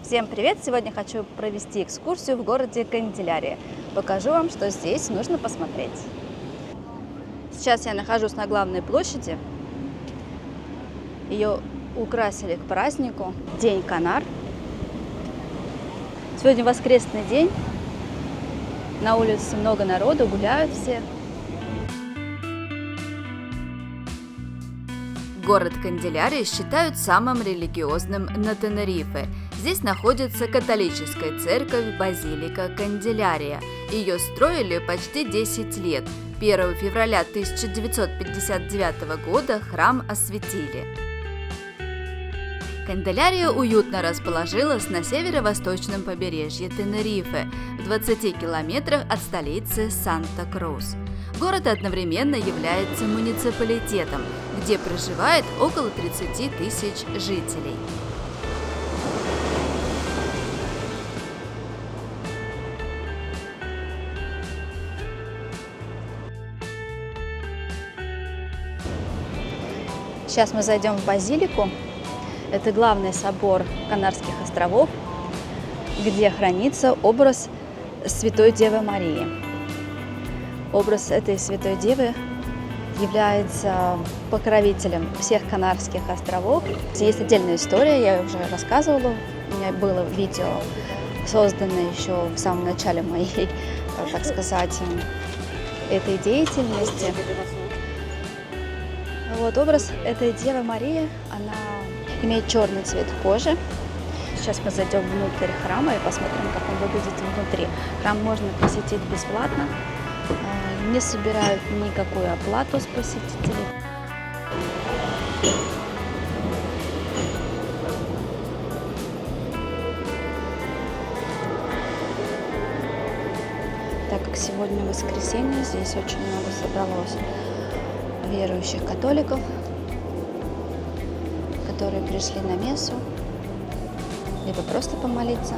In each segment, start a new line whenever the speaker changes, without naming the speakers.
Всем привет! Сегодня хочу провести экскурсию в городе Канделярия. Покажу вам, что здесь нужно посмотреть. Сейчас я нахожусь на главной площади. Ее украсили к празднику День Канар. Сегодня воскресный день. На улице много народу, гуляют все. Город Канделярия считают самым религиозным на Тенерифе. Здесь находится католическая церковь Базилика Канделярия. Ее строили почти 10 лет. 1 февраля 1959 года храм осветили. Канделярия уютно расположилась на северо-восточном побережье Тенерифе, в 20 километрах от столицы Санта-Крус. Город одновременно является муниципалитетом, где проживает около 30 тысяч жителей. Сейчас мы зайдем в Базилику. Это главный собор Канарских островов, где хранится образ Святой Девы Марии. Образ этой Святой Девы является покровителем всех Канарских островов. Есть отдельная история, я уже рассказывала, у меня было видео, созданное еще в самом начале моей, так сказать, этой деятельности. Вот образ этой Девы Марии, она имеет черный цвет кожи. Сейчас мы зайдем внутрь храма и посмотрим, как он выглядит внутри. Храм можно посетить бесплатно, не собирают никакую оплату с посетителей. Так как сегодня воскресенье, здесь очень много собралось верующих католиков, которые пришли на мессу, либо просто помолиться.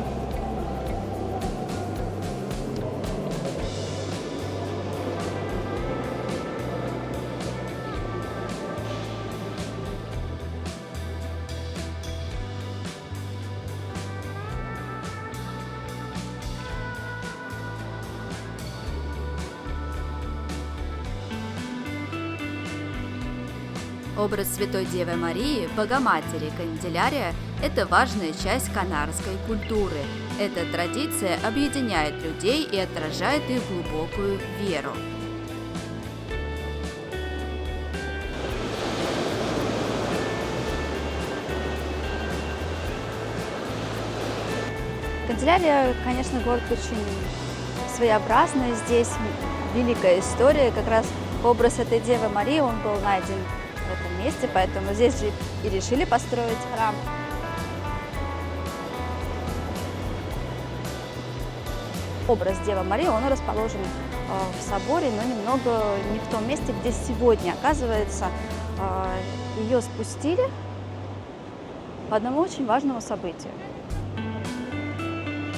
Образ Святой Девы Марии, Богоматери Канделярия – это важная часть канарской культуры. Эта традиция объединяет людей и отражает их глубокую веру. Канделярия, конечно, город очень своеобразный. Здесь великая история. Как раз образ этой Девы Марии, он был найден в этом месте, поэтому здесь же и решили построить храм. Образ Девы Марии, он расположен в соборе, но немного не в том месте, где сегодня. Оказывается, ее спустили по одному очень важному событию.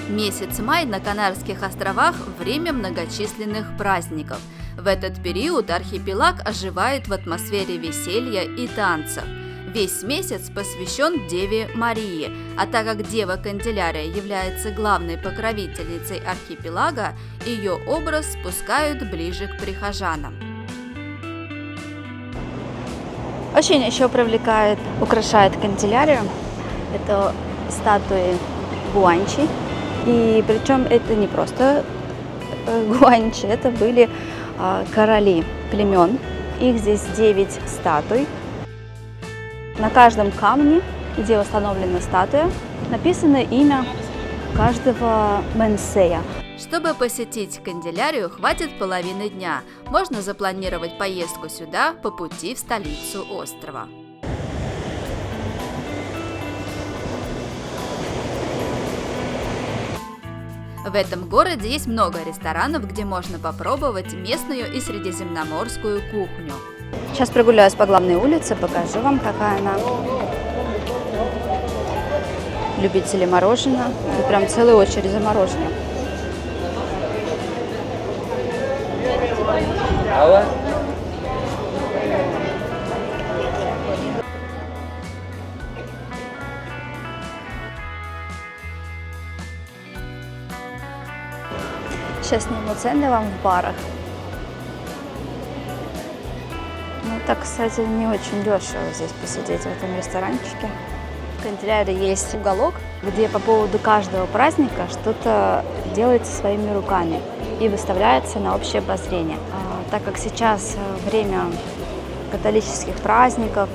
Месяц май на Канарских островах – время многочисленных праздников. В этот период архипелаг оживает в атмосфере веселья и танцев. Весь месяц посвящен Деве Марии, а так как Дева Канделярия является главной покровительницей архипелага, ее образ спускают ближе к прихожанам. Очень еще украшает Канделярию – это статуи гуанчи. И причем это не просто гуанчи, это были короли племен. Их здесь 9 статуй. На каждом камне, где установлена статуя, написано имя каждого менсея. Чтобы посетить Канделярию, хватит половины дня. Можно запланировать поездку сюда по пути в столицу острова. В этом городе есть много ресторанов, где можно попробовать местную и средиземноморскую кухню. Сейчас прогуляюсь по главной улице, покажу вам, какая она. Любители мороженого. Тут прям целая очередь за мороженым. Сейчас сниму цены вам в барах. Ну, так, кстати, не очень дешево здесь посидеть в этом ресторанчике. В Канделярии есть уголок, где по поводу каждого праздника что-то делается своими руками и выставляется на общее обозрение. Так как сейчас время католических праздников,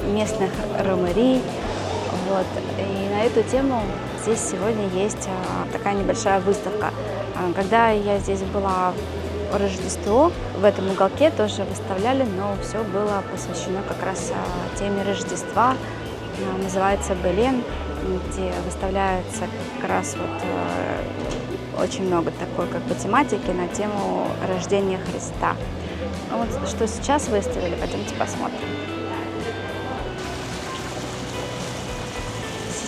местных ромерий, вот, и на эту тему здесь сегодня есть такая небольшая выставка. Когда я здесь была в Рождество, в этом уголке тоже выставляли, но все было посвящено как раз теме Рождества. Называется Белен, где выставляется как раз вот очень много такой как бы тематики на тему рождения Христа. Вот что сейчас выставили, пойдемте посмотрим.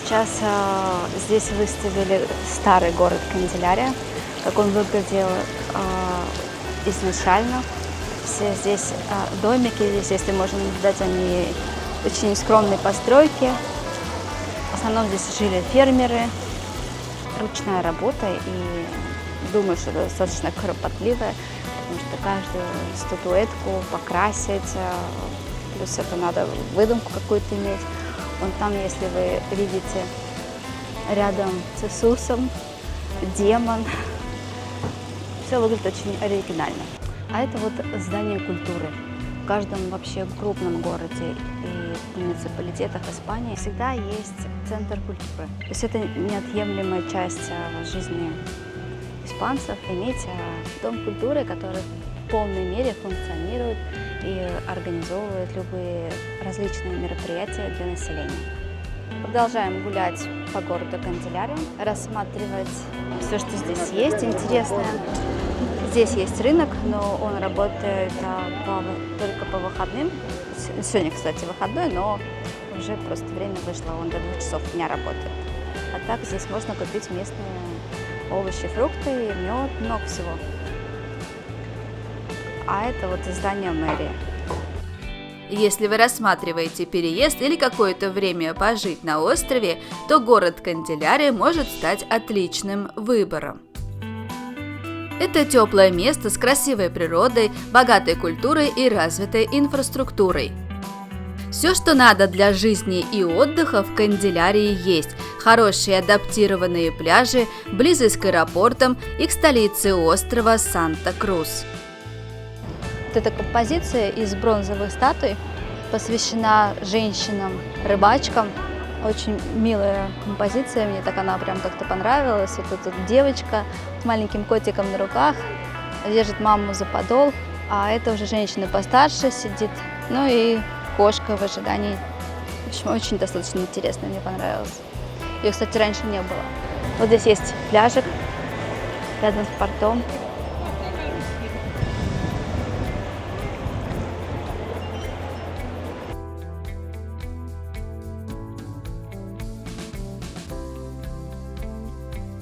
Сейчас здесь выставили старый город Канделярия, как он выглядел изначально. Все здесь домики, здесь, если можно наблюдать, они очень скромные постройки. В основном здесь жили фермеры. Ручная работа, и думаю, что это достаточно кропотливая, потому что каждую статуэтку покрасить, плюс это надо выдумку какую-то иметь. Вон там, если вы видите, рядом с Иисусом демон. Все выглядит очень оригинально. А это вот здание культуры. В каждом вообще крупном городе и муниципалитетах Испании всегда есть центр культуры. То есть это неотъемлемая часть жизни испанцев иметь дом культуры, который в полной мере функционирует и организовывает любые различные мероприятия для населения. Продолжаем гулять по городу Канделярия, рассматривать все, что здесь есть интересное. Здесь есть рынок, но он работает только по выходным. Сегодня, кстати, выходной, но уже просто время вышло, он до 2 часов дня работает. А так здесь можно купить местные овощи, фрукты, мед, много всего. А это вот здание мэрии.
Если вы рассматриваете переезд или какое-то время пожить на острове, то город Канделярия может стать отличным выбором. Это теплое место с красивой природой, богатой культурой и развитой инфраструктурой. Все, что надо для жизни и отдыха в Канделярии есть. Хорошие адаптированные пляжи, близость к аэропортам и к столице острова Санта-Крус.
Вот эта композиция из бронзовых статуй посвящена женщинам-рыбачкам. Очень милая композиция, мне так она прям как-то понравилась. Вот тут девочка с маленьким котиком на руках держит маму за подол, а это уже женщина постарше сидит, ну и кошка в ожидании. В общем, очень достаточно интересно, мне понравилось. Ее, кстати, раньше не было. Вот здесь есть пляжик рядом с портом.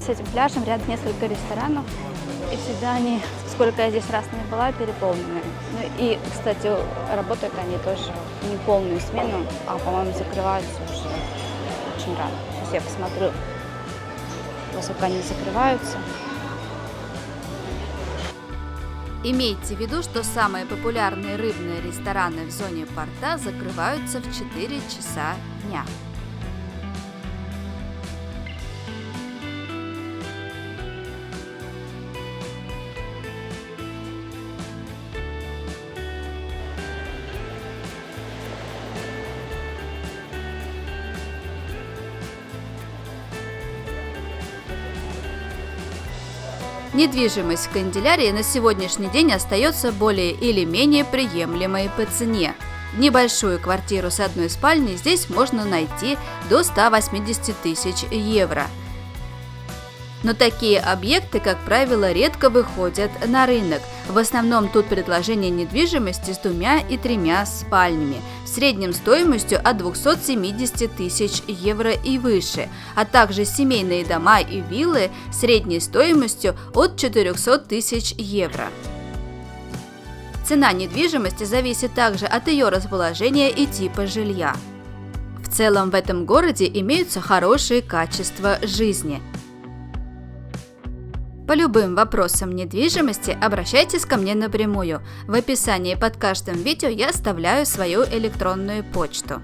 С этим пляжем рядом несколько ресторанов, и всегда они, сколько я здесь раз не была, переполнены. Ну и, кстати, работают они тоже не полную смену, а, по-моему, закрываются уже очень рано. Сейчас я посмотрю, во сколько они закрываются.
Имейте в виду, что самые популярные рыбные рестораны в зоне порта закрываются в 4 часа дня. Недвижимость в Канделярии на сегодняшний день остается более или менее приемлемой по цене. Небольшую квартиру с одной спальней здесь можно найти до 180 тысяч евро. Но такие объекты, как правило, редко выходят на рынок. В основном тут предложение недвижимости с 2 и 3 спальнями, в среднем стоимостью от 270 тысяч евро и выше, а также семейные дома и виллы средней стоимостью от 400 тысяч евро. Цена недвижимости зависит также от ее расположения и типа жилья. В целом в этом городе имеются хорошие качества жизни. По любым вопросам недвижимости обращайтесь ко мне напрямую. В описании под каждым видео я оставляю свою электронную почту.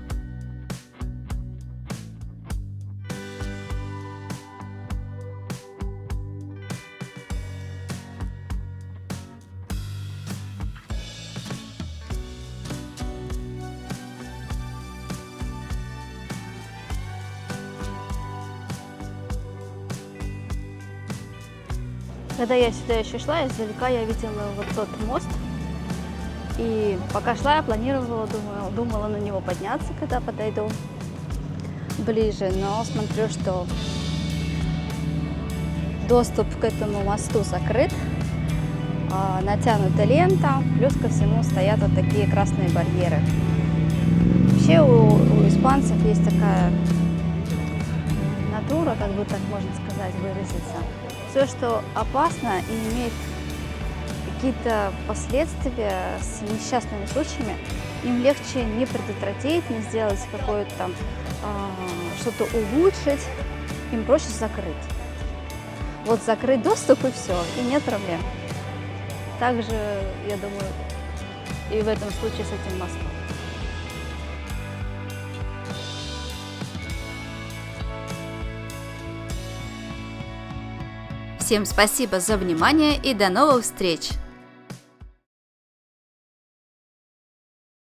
Когда я сюда еще шла, издалека я видела вот тот мост. И пока шла, я планировала, думала на него подняться, когда подойду ближе. Но смотрю, что доступ к этому мосту закрыт, натянута лента, плюс ко всему стоят вот такие красные барьеры. Вообще у испанцев есть такая натура, как бы так можно сказать, выразиться. Все, что опасно и имеет какие-то последствия с несчастными случаями, им легче не предотвратить, не сделать какое-то там что-то улучшить, им проще закрыть. Вот закрыть доступ и все, и нет проблем. Также, я думаю, и в этом случае с этим мостом.
Всем спасибо за внимание и до новых встреч!